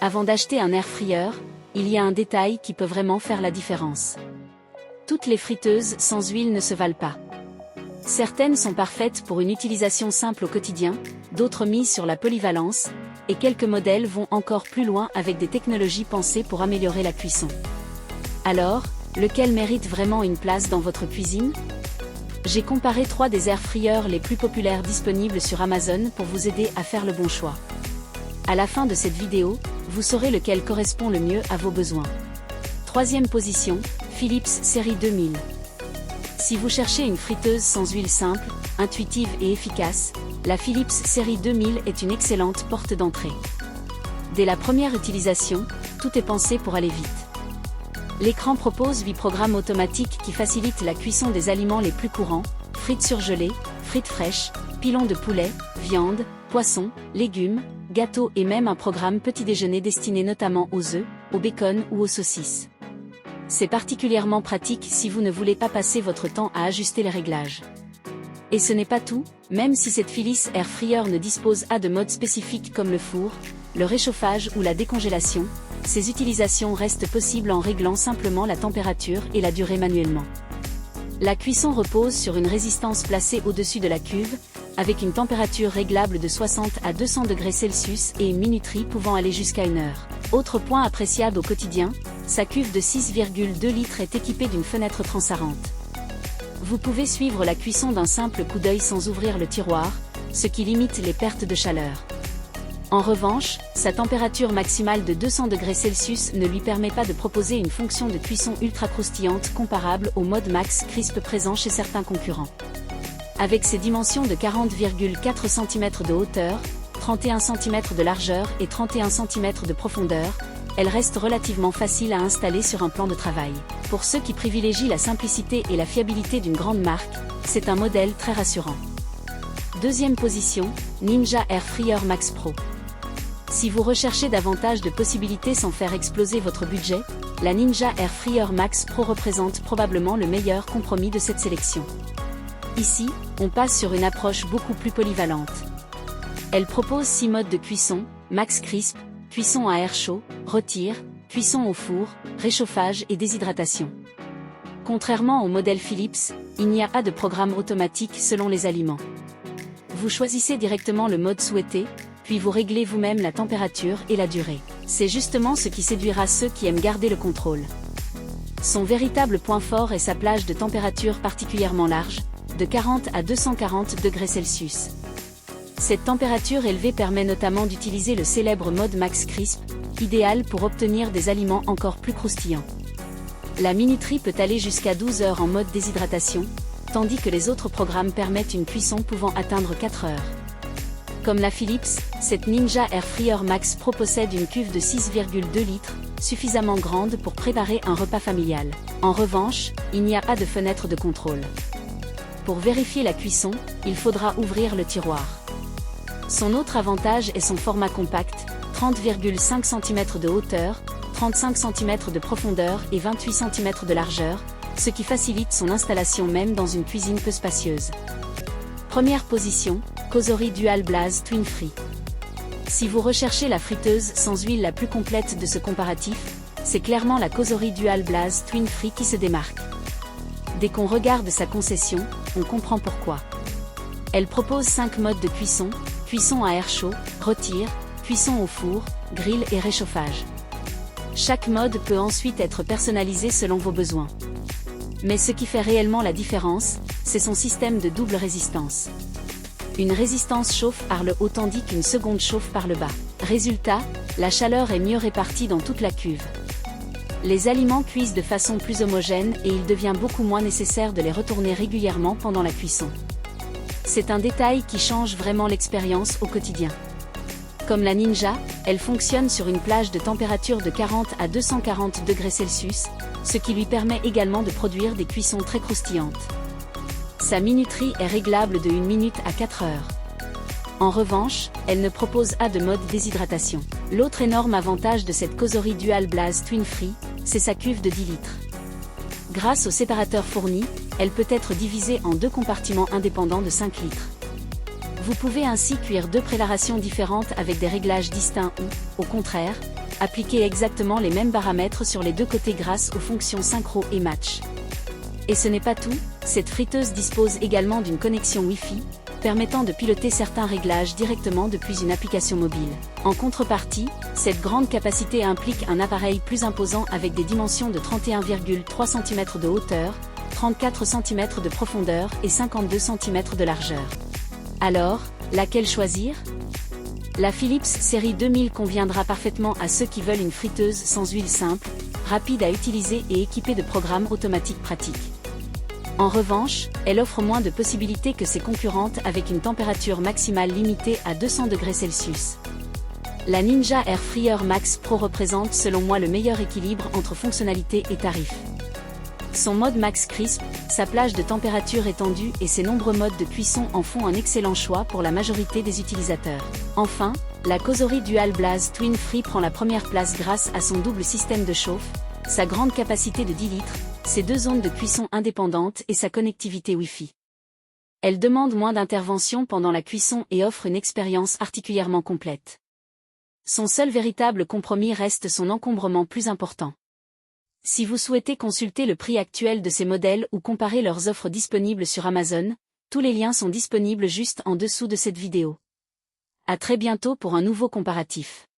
Avant d'acheter un air fryer, il y a un détail qui peut vraiment faire la différence. Toutes les friteuses sans huile ne se valent pas. Certaines sont parfaites pour une utilisation simple au quotidien, d'autres misent sur la polyvalence, et quelques modèles vont encore plus loin avec des technologies pensées pour améliorer la cuisson. Alors, lequel mérite vraiment une place dans votre cuisine? J'ai comparé 3 des air fryers les plus populaires disponibles sur Amazon pour vous aider à faire le bon choix. À la fin de cette vidéo, vous saurez lequel correspond le mieux à vos besoins. 3e position, Philips série 2000. Si vous cherchez une friteuse sans huile simple, intuitive et efficace, la Philips série 2000 est une excellente porte d'entrée. Dès la première utilisation, tout est pensé pour aller vite. L'écran propose 8 programmes automatiques qui facilitent la cuisson des aliments les plus courants, frites surgelées, frites fraîches, pilons de poulet, viande, poisson, légumes, gâteaux et même un programme petit déjeuner destiné notamment aux œufs, au bacon ou aux saucisses. C'est particulièrement pratique si vous ne voulez pas passer votre temps à ajuster les réglages. Et ce n'est pas tout, même si cette Philips Air Fryer ne dispose pas de mode spécifique comme le four, le réchauffage ou la décongélation, ces utilisations restent possibles en réglant simplement la température et la durée manuellement. La cuisson repose sur une résistance placée au-dessus de la cuve, avec une température réglable de 60 à 200 degrés Celsius et une minuterie pouvant aller jusqu'à 1 heure. Autre point appréciable au quotidien, sa cuve de 6,2 litres est équipée d'une fenêtre transparente. Vous pouvez suivre la cuisson d'un simple coup d'œil sans ouvrir le tiroir, ce qui limite les pertes de chaleur. En revanche, sa température maximale de 200 degrés Celsius ne lui permet pas de proposer une fonction de cuisson ultra croustillante comparable au mode Max Crisp présent chez certains concurrents. Avec ses dimensions de 40,4 cm de hauteur, 31 cm de largeur et 31 cm de profondeur, elle reste relativement facile à installer sur un plan de travail. Pour ceux qui privilégient la simplicité et la fiabilité d'une grande marque, c'est un modèle très rassurant. 2e position, Ninja Air Fryer Max Pro. Si vous recherchez davantage de possibilités sans faire exploser votre budget, la Ninja Air Fryer Max Pro représente probablement le meilleur compromis de cette sélection. Ici, on passe sur une approche beaucoup plus polyvalente. Elle propose 6 modes de cuisson, Max Crisp, cuisson à air chaud, retire, cuisson au four, réchauffage et déshydratation. Contrairement au modèle Philips, il n'y a pas de programme automatique selon les aliments. Vous choisissez directement le mode souhaité, puis vous réglez vous-même la température et la durée. C'est justement ce qui séduira ceux qui aiment garder le contrôle. Son véritable point fort est sa plage de température particulièrement large, de 40 à 240 degrés Celsius. Cette température élevée permet notamment d'utiliser le célèbre mode Max Crisp, idéal pour obtenir des aliments encore plus croustillants. La minuterie peut aller jusqu'à 12 heures en mode déshydratation, tandis que les autres programmes permettent une cuisson pouvant atteindre 4 heures. Comme la Philips, cette Ninja Air Fryer Max Pro possède une cuve de 6,2 litres, suffisamment grande pour préparer un repas familial. En revanche, il n'y a pas de fenêtre de contrôle. Pour vérifier la cuisson, il faudra ouvrir le tiroir. Son autre avantage est son format compact, 30,5 cm de hauteur, 35 cm de profondeur et 28 cm de largeur, ce qui facilite son installation même dans une cuisine peu spacieuse. Première position, Cosori Dual Blaze Twin Free. Si vous recherchez la friteuse sans huile la plus complète de ce comparatif, c'est clairement la Cosori Dual Blaze Twin Free qui se démarque. Dès qu'on regarde sa concession, on comprend pourquoi. Elle propose 5 modes de cuisson, cuisson à air chaud, retire, cuisson au four, grill et réchauffage. Chaque mode peut ensuite être personnalisé selon vos besoins. Mais ce qui fait réellement la différence, c'est son système de double résistance. Une résistance chauffe par le haut tandis qu'une seconde chauffe par le bas. Résultat, la chaleur est mieux répartie dans toute la cuve. Les aliments cuisent de façon plus homogène et il devient beaucoup moins nécessaire de les retourner régulièrement pendant la cuisson. C'est un détail qui change vraiment l'expérience au quotidien. Comme la Ninja, elle fonctionne sur une plage de température de 40 à 240 degrés Celsius, ce qui lui permet également de produire des cuissons très croustillantes. Sa minuterie est réglable de 1 minute à 4 heures. En revanche, elle ne propose pas de mode déshydratation. L'autre énorme avantage de cette Cosori Dual Blaze Twin Free, c'est sa cuve de 10 litres. Grâce au séparateur fourni, elle peut être divisée en 2 compartiments indépendants de 5 litres. Vous pouvez ainsi cuire 2 préparations différentes avec des réglages distincts ou, au contraire, appliquez exactement les mêmes paramètres sur les deux côtés grâce aux fonctions synchro et match. Et ce n'est pas tout, cette friteuse dispose également d'une connexion Wi-Fi, permettant de piloter certains réglages directement depuis une application mobile. En contrepartie, cette grande capacité implique un appareil plus imposant avec des dimensions de 31,3 cm de hauteur, 34 cm de profondeur et 52 cm de largeur. Alors, laquelle choisir ? La Philips série 2000 conviendra parfaitement à ceux qui veulent une friteuse sans huile simple, rapide à utiliser et équipée de programmes automatiques pratiques. En revanche, elle offre moins de possibilités que ses concurrentes avec une température maximale limitée à 200 degrés Celsius. La Ninja Air Fryer Max Pro représente selon moi le meilleur équilibre entre fonctionnalité et tarif. Son mode Max Crisp, sa plage de température étendue et ses nombreux modes de cuisson en font un excellent choix pour la majorité des utilisateurs. Enfin, la causerie Dual Blaze Twin Free prend la première place grâce à son double système de chauffe, sa grande capacité de 10 litres, ses deux zones de cuisson indépendantes et sa connectivité Wi-Fi. Elle demande moins d'intervention pendant la cuisson et offre une expérience particulièrement complète. Son seul véritable compromis reste son encombrement plus important. Si vous souhaitez consulter le prix actuel de ces modèles ou comparer leurs offres disponibles sur Amazon, tous les liens sont disponibles juste en dessous de cette vidéo. À très bientôt pour un nouveau comparatif.